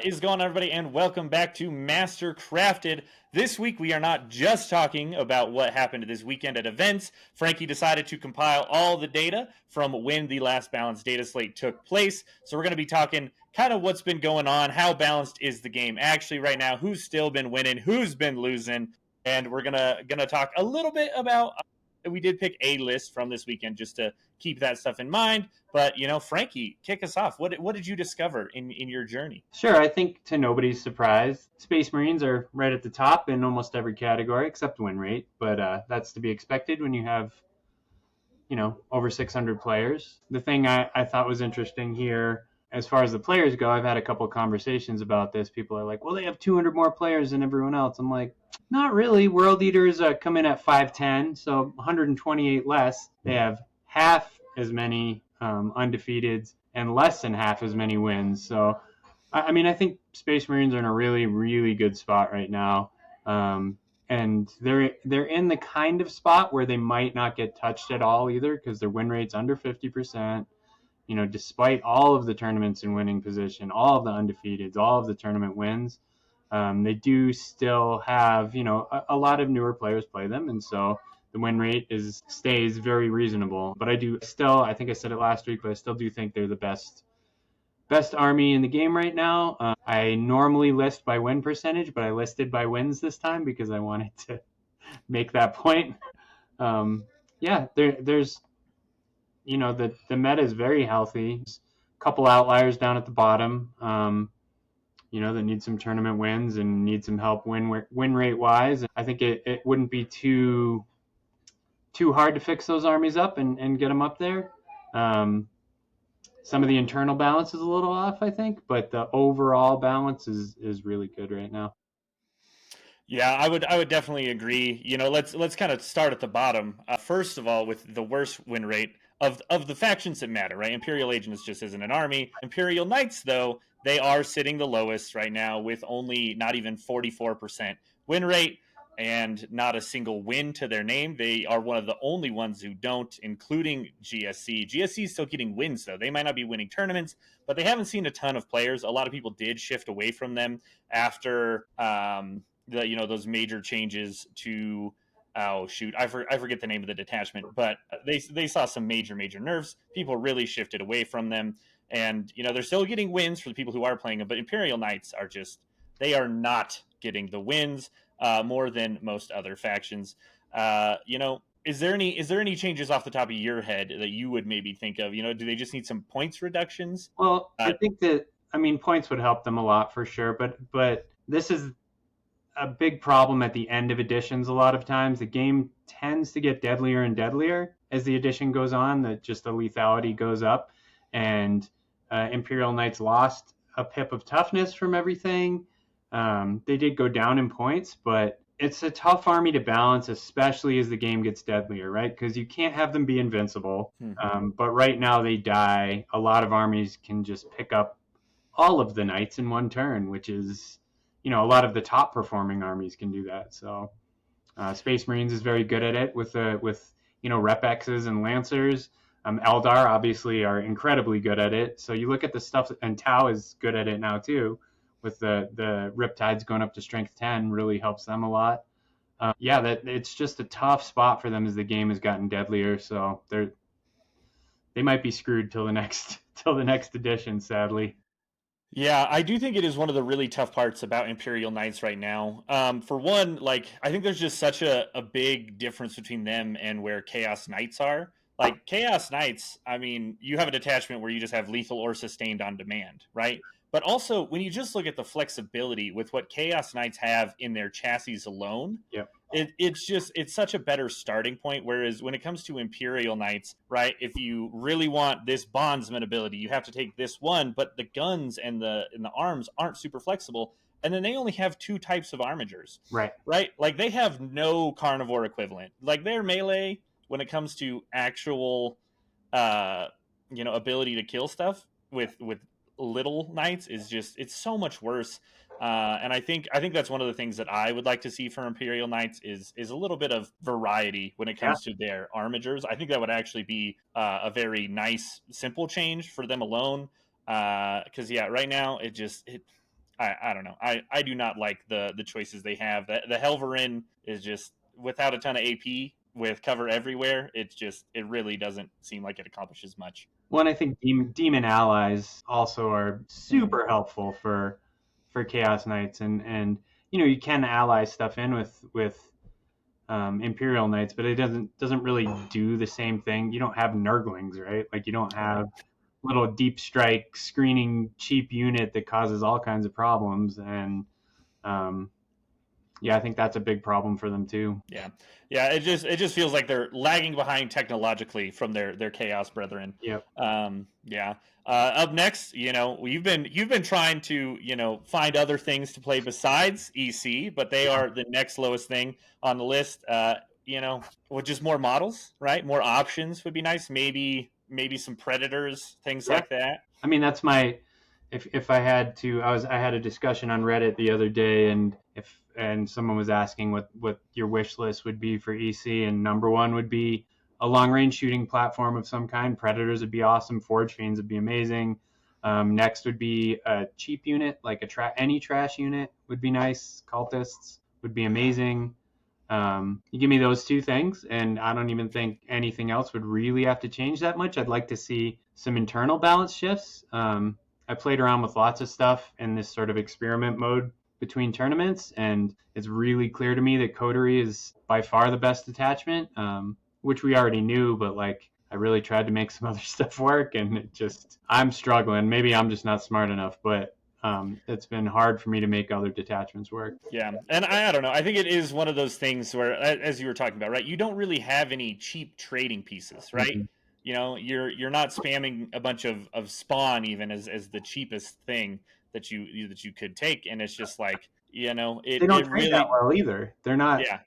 What is going on, everybody, and welcome back to Master Crafted. This week, we are not just talking about what happened this weekend at events. Frankie decided to compile all the data from when the last balanced data slate took place. So we're going to be talking kind of what's been going on, how balanced is the game actually right now, who's still been winning, who's been losing, and we're gonna talk a little bit about. We did pick a list from this weekend just to keep that stuff in mind. But, Frankie, kick us off. What did you discover in your journey? Sure, I think to nobody's surprise, Space Marines are right at the top in almost every category except win rate. But that's to be expected when you have, over 600 players. The thing I thought was interesting here, as far as the players go, I've had a couple conversations about this. People are like, well, they have 200 more players than everyone else. I'm like, not really. World Eaters come in at 510, so 128 less. They have half as many undefeateds and less than half as many wins. So, I think Space Marines are in a really, really good spot right now. And they're in the kind of spot where they might not get touched at all either, because their win rate's under 50%. Despite all of the tournaments in winning position, all of the undefeateds, all of the tournament wins, they do still have, a lot of newer players play them. And so the win rate stays very reasonable. But I think I said it last week, but I still do think they're the best army in the game right now. I normally list by win percentage, but I listed by wins this time because I wanted to make that point. There's the meta is very healthy. A couple outliers down at the bottom, that need some tournament wins and need some help win rate wise. I think it wouldn't be too hard to fix those armies up and get them up there. Some of the internal balance is a little off, I think, but the overall balance is really good right now. Yeah, I would definitely agree. Let's kind of start at the bottom. First of all, with the worst win rate of the factions that matter, right? Imperial Agents just isn't an army. Imperial Knights, though, they are sitting the lowest right now with only not even 44% win rate and not a single win to their name. They are one of the only ones who don't, including GSC. GSC is still getting wins, though. They might not be winning tournaments, but they haven't seen a ton of players. A lot of people did shift away from them after those major changes to I forget the name of the detachment, but they saw some major nerfs. People really shifted away from them, and they're still getting wins for the people who are playing them, but Imperial Knights they are not getting the wins more than most other factions. Is there any changes off the top of your head that you would maybe think of? Do they just need some points reductions? Well, I think that points would help them a lot for sure, but this is a big problem at the end of editions. A lot of times the game tends to get deadlier and deadlier as the edition goes on, that just the lethality goes up, and Imperial Knights lost a pip of toughness from everything. They did go down in points, but it's a tough army to balance, especially as the game gets deadlier, right? Because you can't have them be invincible. But right now they die. A lot of armies can just pick up all of the knights in one turn, which is, a lot of the top performing armies can do that. So Space Marines is very good at it with Rep X's and Lancers. Eldar obviously are incredibly good at it. So you look at the stuff, and Tau is good at it now too, with the Riptides going up to strength 10 really helps them a lot. It's just a tough spot for them as the game has gotten deadlier. So they might be screwed till the next edition, sadly. Yeah, I do think it is one of the really tough parts about Imperial Knights right now. For one, I think there's just such a big difference between them and where Chaos Knights are. Like, Chaos Knights, you have a detachment where you just have lethal or sustained on demand, right? But also, when you just look at the flexibility with what Chaos Knights have in their chassis alone, yep. It's such a better starting point. Whereas when it comes to Imperial Knights, right, if you really want this bondsman ability, you have to take this one, but the guns and the arms aren't super flexible. And then they only have two types of armigers. Right. Like, they have no carnivore equivalent. Like, their melee, when it comes to actual, ability to kill stuff with little knights, it's so much worse. And I think that's one of the things that I would like to see for Imperial Knights is a little bit of variety when it comes to their armigers. I think that would actually be a very nice, simple change for them alone. Because right now I don't know. I do not like the choices they have. The Helverin is just without a ton of AP with cover everywhere. It really doesn't seem like it accomplishes much. One, I think demon allies also are Hmm. super helpful for Chaos Knights, and you can ally stuff in with Imperial Knights, but it doesn't really do the same thing. You don't have Nurglings, right? Like you don't Right. have little deep strike screening cheap unit that causes all kinds of problems, and um, yeah, I think that's a big problem for them too. Yeah, yeah. It just feels like they're lagging behind technologically from their chaos brethren. Yep. Yeah. Up next, you've been trying to find other things to play besides EC, but they Yeah. are the next lowest thing on the list. With just more models, right? More options would be nice. Maybe some predators, things Yeah. like that. I mean, that's my if I had to, I had a discussion on Reddit the other day, and someone was asking what your wish list would be for EC, and number one would be a long range shooting platform of some kind. Predators would be awesome. Forge Fiends would be amazing. Next would be a cheap unit, like any trash unit would be nice. Cultists would be amazing. You give me those two things, and I don't even think anything else would really have to change that much. I'd like to see some internal balance shifts. I played around with lots of stuff in this sort of experiment mode between tournaments, and it's really clear to me that Coterie is by far the best attachment, which we already knew, but like I really tried to make some other stuff work, and I'm struggling. Maybe I'm just not smart enough, but it's been hard for me to make other detachments work. Yeah, and I don't know. I think it is one of those things where, as you were talking about, right? You don't really have any cheap trading pieces, right? Mhm. You're not spamming a bunch of spawn even as the cheapest thing that you could take, and it's just like They it don't it trade that really well either. They're not. yeah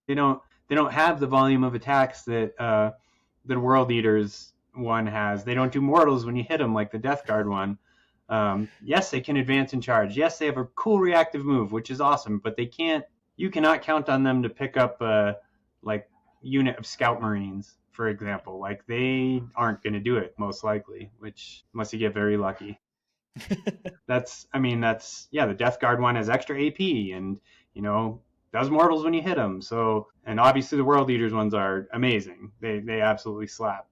They don't. They don't have the volume of attacks that the World Eaters one has. They don't do mortals when you hit them like the Death Guard one. Yes, they can advance and charge. Yes, they have a cool reactive move, which is awesome. But they can't. You cannot count on them to pick up a like unit of Scout Marines, for example. Like they aren't going to do it most likely. Which unless you get very lucky. That's yeah, the Death Guard one has extra AP and you know does mortals when you hit them. So and obviously the World Eaters ones are amazing. They absolutely slap.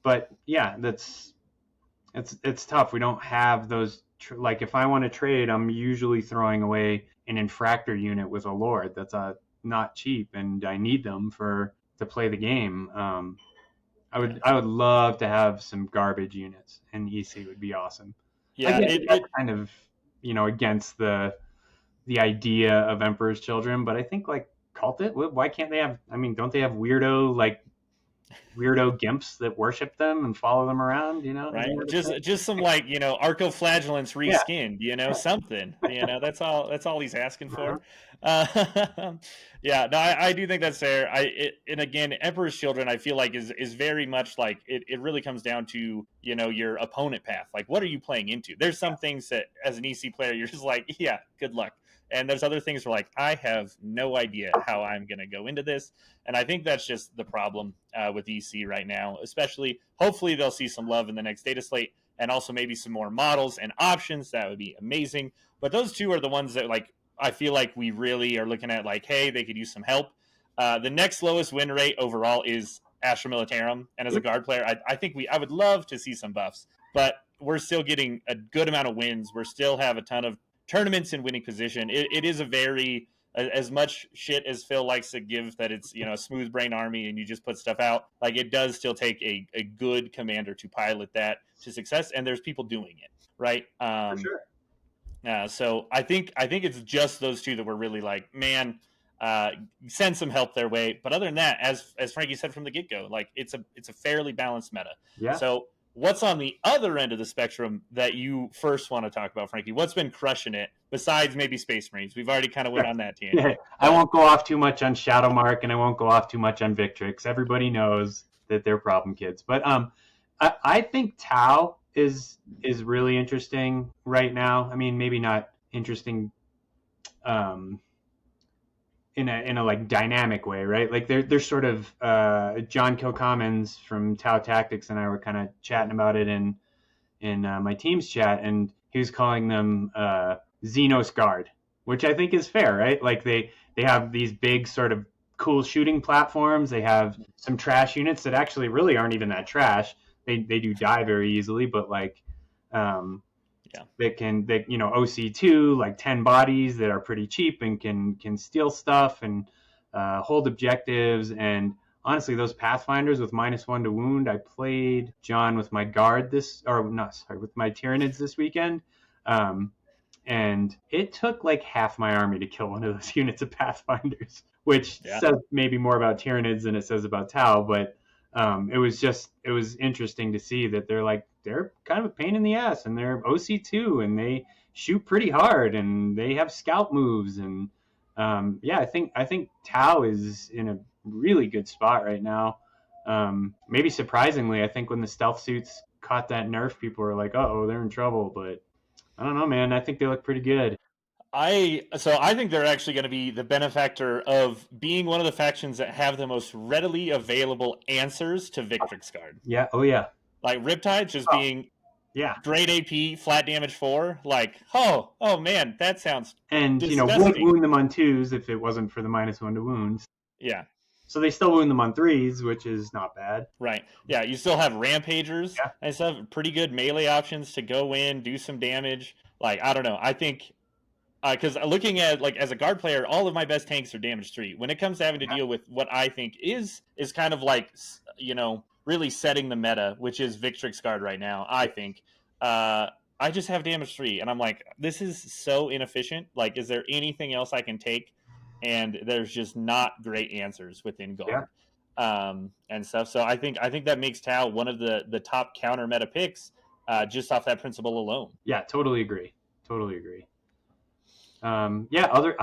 But yeah, it's tough. We don't have those. Like if I want to trade, I'm usually throwing away an infractor unit with a Lord. That's not cheap, and I need them for to play the game. yeah I would love to have some garbage units, and EC would be awesome. yeah Again, it that's it kind of against the idea of Emperor's Children, but I think like Cultit, why can't they have? I mean, don't they have weirdo gimps that worship them and follow them around? right? Isn't that a thing? Just some like arcoflagellants Yeah. reskinned, something. That's all he's asking Uh-huh. for. Uh, yeah, no, I do think that's fair. And again, Emperor's Children, I feel like is very much like it really comes down to your opponent path. Like, what are you playing into? There's some things that as an EC player, you're just like, yeah, good luck. And there's other things where like I have no idea how I'm going to go into this. And I think that's just the problem with EC right now, especially. Hopefully, they'll see some love in the next data slate and also maybe some more models and options. That would be amazing. But those two are the ones that, like, I feel like we really are looking at, like, hey, they could use some help. The next lowest win rate overall is Astra Militarum. And as a Yep. guard player, I think I would love to see some buffs, but we're still getting a good amount of wins. We still have a ton of tournaments in winning position. It is a very as much shit as Phil likes to give that it's a smooth brain army and you just put stuff out, like it does still take a good commander to pilot that to success, and there's people doing it, right? For sure. So I think it's just those two that were really like, man, uh, send some help their way. But other than that, as Frankie said from the get go, like it's a fairly balanced meta. Yeah. So what's on the other end of the spectrum that you first want to talk about, Frankie? What's been crushing it besides maybe Space Marines? We've already kind of went on that Yeah. tangent, I but won't go off too much on Shadowmark, and I won't go off too much on Victrix. Everybody knows that they're problem kids. But I think Tau is really interesting right now. I mean, maybe not interesting um, in a like dynamic way, right? Like they're sort of John Kilcommons from Tau Tactics and I were kind of chatting about it in my team's chat, and he was calling them Xenos Guard, which I think is fair, right? Like they have these big sort of cool shooting platforms. They have some trash units that actually really aren't even that trash. They do die very easily, but like they OC2 like 10 bodies that are pretty cheap and can steal stuff and hold objectives. And honestly, those Pathfinders with -1 to wound, I played John with my guard with my Tyranids this weekend. And it took like half my army to kill one of those units of Pathfinders, which says maybe more about Tyranids than it says about Tau. But it was interesting to see that they're kind of a pain in the ass, and they're OC2, and they shoot pretty hard, and they have scout moves, and I think Tau is in a really good spot right now. Maybe surprisingly, I think when the stealth suits caught that nerf, people were like, "Uh-oh, they're in trouble." But I don't know, man. I think they look pretty good. I think they're actually going to be the benefactor of being one of the factions that have the most readily available answers to Victrix Guard. Yeah. Oh yeah. Like Riptide just being great AP, flat damage 4. Like, oh man, that sounds disgusting. Would wound them on 2s if it wasn't for the -1 to wounds. Yeah. So they still wound them on 3s, which is not bad. Right. Yeah, you still have Rampagers and stuff. Pretty good melee options to go in, do some damage. Like, I don't know. I think, because looking at, like, as a guard player, all of my best tanks are damage 3. When it comes to having to deal with what I think is kind of like, really setting the meta, which is Victrix Guard right now, I think, I just have damage 3. And I'm like, this is so inefficient. Like, is there anything else I can take? And there's just not great answers within Guard and stuff. So I think that makes Tau one of the top counter meta picks just off that principle alone. Yeah, totally agree. Another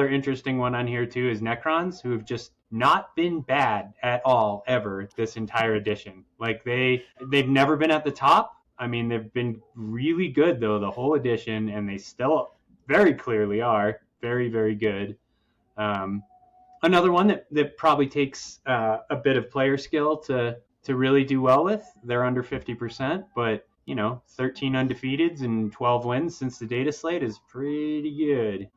interesting one on here too is Necrons, who have just not been bad at all ever this entire edition. Like they've never been at the top. I mean, they've been really good though the whole edition, and they still very clearly are very, very good. Another one that probably takes a bit of player skill to really do well with. They're under 50%, but 13 undefeateds and 12 wins since the data slate is pretty good.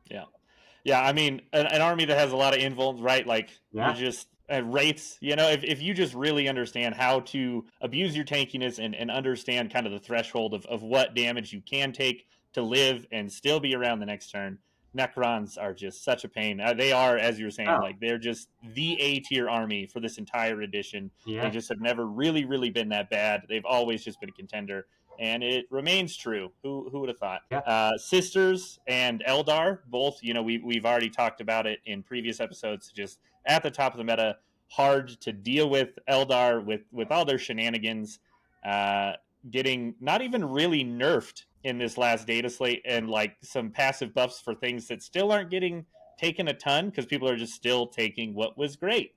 Yeah. I mean, an army that has a lot of invulns, right? Like you just rates. If you just really understand how to abuse your tankiness and understand kind of the threshold of what damage you can take to live and still be around the next turn. Necrons are just such a pain. They are, as you were saying, like they're just the A-tier army for this entire edition. They just have never really, really been that bad. They've always just been a contender, and it remains true. Who would have thought? Sisters and Eldar, both. We've already talked about it in previous episodes. Just at the top of the meta, hard to deal with Eldar with all their shenanigans, getting not even really nerfed in this last data slate, and like some passive buffs for things that still aren't getting taken a ton because people are just still taking what was great.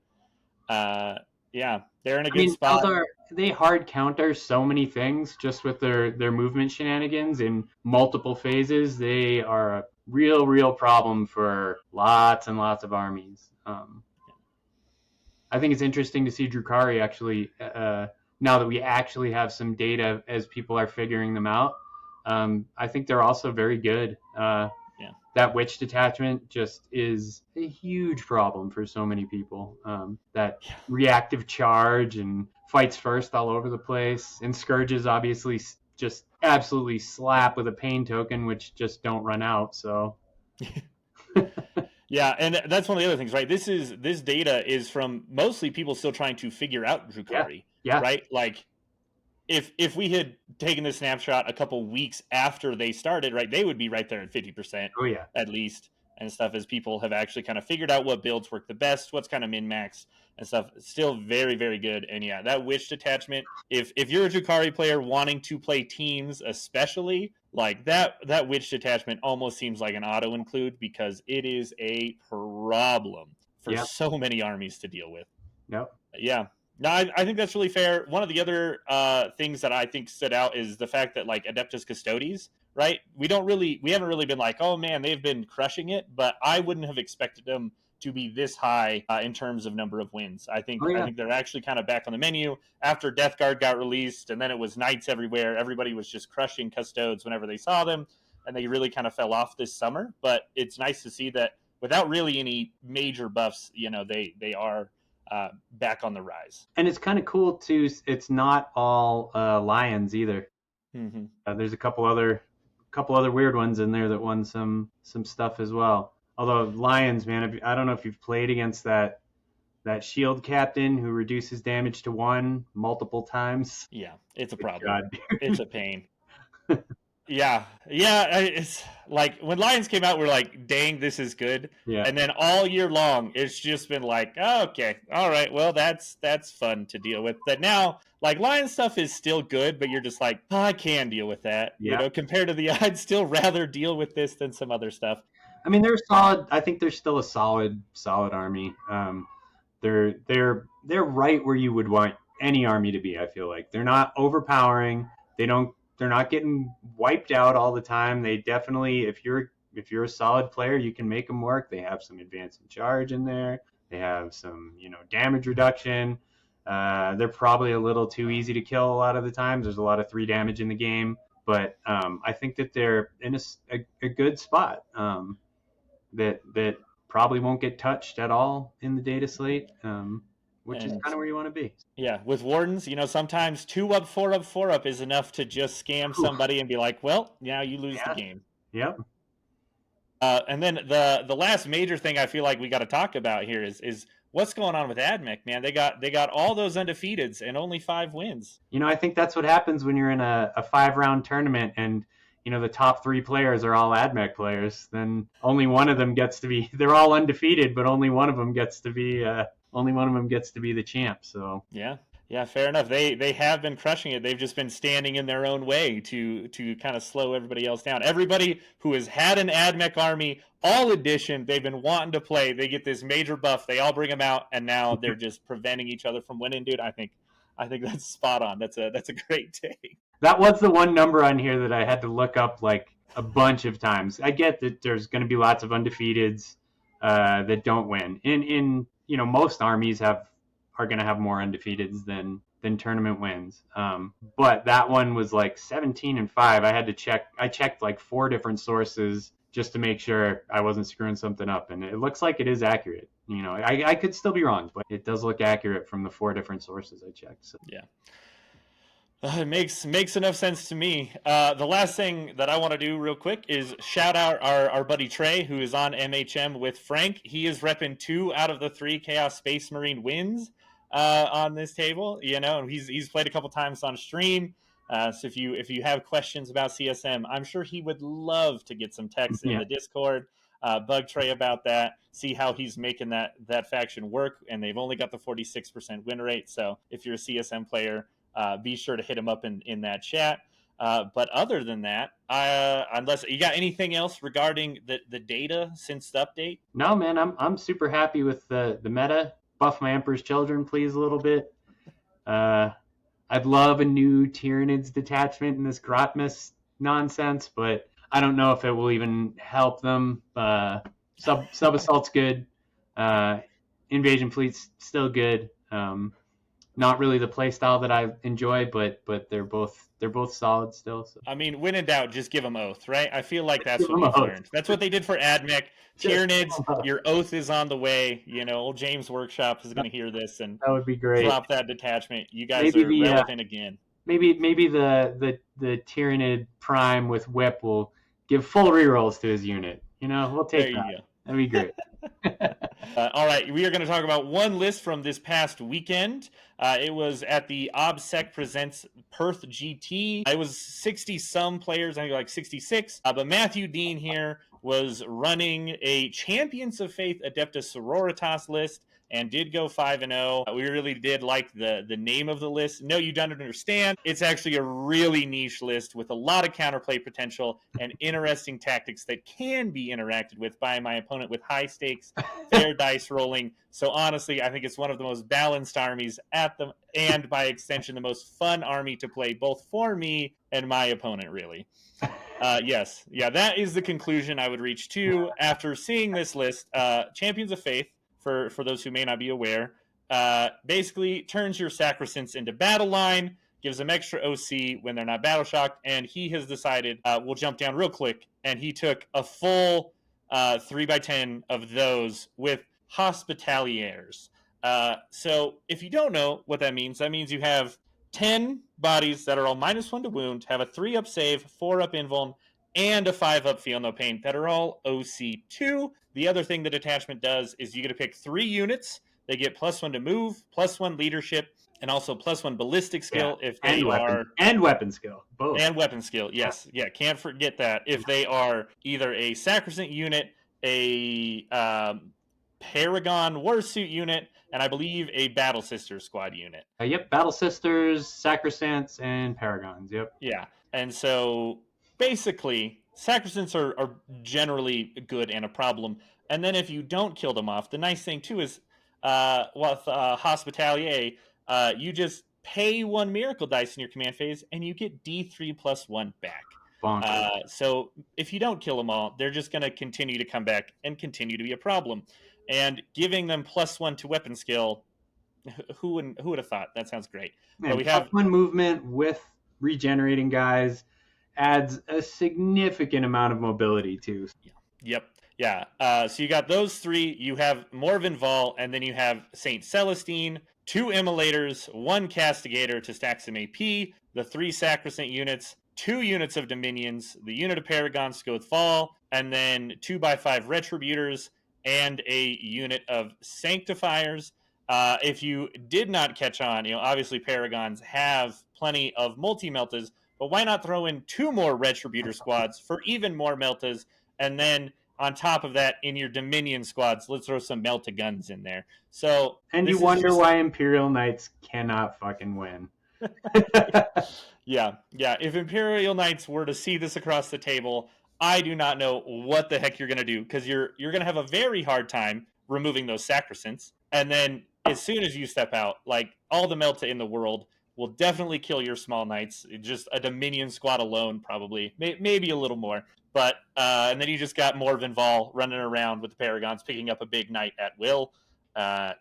They're in a good spot. Eldar, they hard counter so many things just with their movement shenanigans in multiple phases. They are a real problem for lots and lots of armies. I think it's interesting to see Drukhari actually, now that we actually have some data as people are figuring them out. I think they're also very good. That witch detachment just is a huge problem for so many people. That reactive charge and fights first all over the place. And Scourges obviously just absolutely slap with a pain token, which just don't run out. So. Yeah, and that's one of the other things, right? This data is from mostly people still trying to figure out Drukhari, right? Like, if we had taken this snapshot a couple weeks after they started, right, they would be right there at 50%, at least, and stuff, as people have actually kind of figured out what builds work the best, what's kind of min-max and stuff. Still very, very good. And that wish detachment, if you're a Drukhari player wanting to play teams especially, like that witch detachment almost seems like an auto include, because it is a problem for so many armies to deal with. No, I think that's really fair. One of the other things that I think stood out is the fact that, like, Adeptus Custodes, right? We haven't really been like, oh man, they've been crushing it, but I wouldn't have expected them to be this high in terms of number of wins. I think they're actually kind of back on the menu after Death Guard got released, and then it was Knights everywhere. Everybody was just crushing Custodes whenever they saw them, and they really kind of fell off this summer. But it's nice to see that without really any major buffs, they are back on the rise. And it's kind of cool too. It's not all Lions either. Mm-hmm. There's a couple other weird ones in there that won some stuff as well. Although Lions, man, I don't know if you've played against that shield captain who reduces damage to 1 multiple times. Yeah, it's a problem. God, it's a pain. Yeah. It's like when Lions came out, we're like, dang, this is good. Yeah. And then all year long, it's just been like, oh, okay, all right, well, that's fun to deal with. But now, like, Lion stuff is still good, but you're just like, oh, I can deal with that. Yeah. Compared to I'd still rather deal with this than some other stuff. I mean, they're solid. I think they're still a solid army. They're right where you would want any army to be. I feel like they're not overpowering. They're not getting wiped out all the time. They definitely, if you're a solid player, you can make them work. They have some advance and charge in there. They have some, damage reduction. They're probably a little too easy to kill a lot of the times. There's a lot of 3 damage in the game, but I think that they're in a good spot. That probably won't get touched at all in the data slate. Which is kind of where you want to be. Yeah, with Wardens, sometimes 2 up, 4 up, 4 up is enough to just scam somebody and be like, well, now you lose the game. Yep. And then the last major thing I feel like we got to talk about here is what's going on with AdMech, man. They got all those undefeateds and only 5 wins. I think that's what happens when you're in a 5-round tournament and the top 3 players are all AdMech players. Then only one of them gets to be. They're all undefeated, but only one of them gets to be. Only one of them gets to be the champ. So yeah, fair enough. They have been crushing it. They've just been standing in their own way to kind of slow everybody else down. Everybody who has had an AdMech army, all edition, they've been wanting to play. They get this major buff. They all bring them out, and now they're just preventing each other from winning. Dude, I think that's spot on. That's a great take. That was the one number on here that I had to look up like a bunch of times. I get that there's going to be lots of undefeateds that don't win. In most armies are going to have more undefeateds than tournament wins. But that one was like 17-5. I had to check. I checked like 4 different sources just to make sure I wasn't screwing something up. And it looks like it is accurate. I could still be wrong, but it does look accurate from the 4 different sources I checked. So. Yeah. It makes enough sense to me. The last thing that I want to do real quick is shout out our buddy Trey, who is on MHM with Frank. He is repping 2 out of the 3 Chaos Space Marine wins on this table. And he's played a couple times on stream. So if you have questions about CSM, I'm sure he would love to get some text in the Discord. Bug Trey about that. See how he's making that faction work. And they've only got the 46% win rate. So if you're a CSM player, be sure to hit him up in that chat. But other than that, unless you got anything else regarding the data since the update? No, man, I'm super happy with the meta. Buff my Emperor's Children, please, a little bit. I'd love a new Tyranids detachment in this Grotmus nonsense, but I don't know if it will even help them. Sub Assault's good. Invasion Fleet's still good. Not really the play style that I enjoy, but they're both solid still. So. I mean, when in doubt, just give them Oath, right? I feel like that's what we've learned. That's what they did for AdMech. Tyranids, your Oath is on the way. Old James Workshop is going to hear this and that would be great. Drop that detachment. You guys are relevant again. Maybe the Tyranid Prime with Whip will give full rerolls to his unit. We'll take that. Go. That'd be great. All right, we are going to talk about one list from this past weekend. It was at the OBSEC Presents Perth GT. It was 60-some players, I think like 66. But Matthew Dean here was running a Champions of Faith Adeptus Sororitas list and did go 5-0. We really did like the name of the list. No, you don't understand. It's actually a really niche list with a lot of counterplay potential and interesting tactics that can be interacted with by my opponent with high stakes, fair dice rolling. So honestly, I think it's one of the most balanced armies and by extension, the most fun army to play both for me and my opponent, really. Yes. Yeah, that is the conclusion I would reach to after seeing this list. Champions of Faith, for those who may not be aware, basically turns your sacrosancts into battle line, gives them extra OC when they're not battle shocked, and he has decided, we'll jump down real quick, and he took a full 3x10 of those with Hospitaliers. So if you don't know what that means you have 10 bodies that are all -1 to wound, have a 3-up save, 4-up invuln, and a 5-up feel no pain that are all OC2. The other thing the detachment does is you get to pick 3 units. They get +1 to move, +1 leadership, and also +1 ballistic skill if they and weapon skill, both. And weapon skill, yes. Yeah, can't forget that. If they are either a Sacrosanct unit, a Paragon Warsuit unit, and I believe a Battle Sisters squad unit. Yep, Battle Sisters, Sacrosancts, and Paragons, yep. Yeah, and so basically, Sacrosancts are generally good and a problem. And then if you don't kill them off, the nice thing too is with Hospitalier, you just pay 1 miracle dice in your command phase, and you get D3+1 back. So if you don't kill them all, they're just going to continue to come back and continue to be a problem. And giving them +1 to weapon skill, who would have thought? That sounds great. Man, but we have +1 movement with regenerating guys adds a significant amount of mobility too. Yep. Yeah. So you got those 3. You have Morven Vol, and then you have Saint Celestine, 2 Immolators, 1 Castigator to stack some AP, the 3 Sacrosanct units, 2 units of Dominions, the unit of Paragons to go with Fall, and then 2x5 Retributors, and a unit of Sanctifiers. If you did not catch on, obviously Paragons have plenty of multi-meltas, but why not throw in 2 more Retributor squads for even more meltas, and then on top of that, in your Dominion squads, let's throw some Melta guns in there. So, and you wonder why Imperial Knights cannot fucking win. Yeah. If Imperial Knights were to see this across the table, I do not know what the heck you're going to do, because you're going to have a very hard time removing those Sacrosancts. And then as soon as you step out, like, all the Melta in the world will definitely kill your small knights. Just a Dominion squad alone, probably, maybe a little more. But and then you just got Morven Vol running around with the Paragons, picking up a big knight at will. Yeah,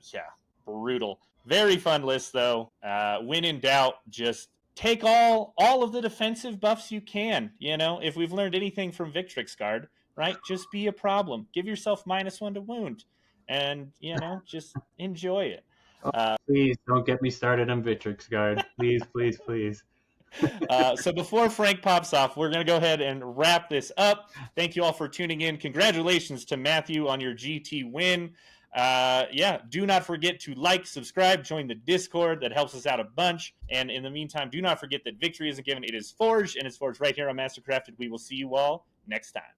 brutal. Very fun list, though. When in doubt, just take all of the defensive buffs you can. If we've learned anything from Victrix Guard, right? Just be a problem. Give yourself -1 to wound, and just enjoy it. Please don't get me started on Victrix Guard. Please, please, please. So before Frank pops off, we're going to go ahead and wrap this up. Thank you all for tuning in. Congratulations to Matthew on your GT win. Do not forget to like, subscribe, join the Discord. That helps us out a bunch. And in the meantime, do not forget that victory isn't given, it is forged, and it's forged right here on Mastercrafted. We will see you all next time.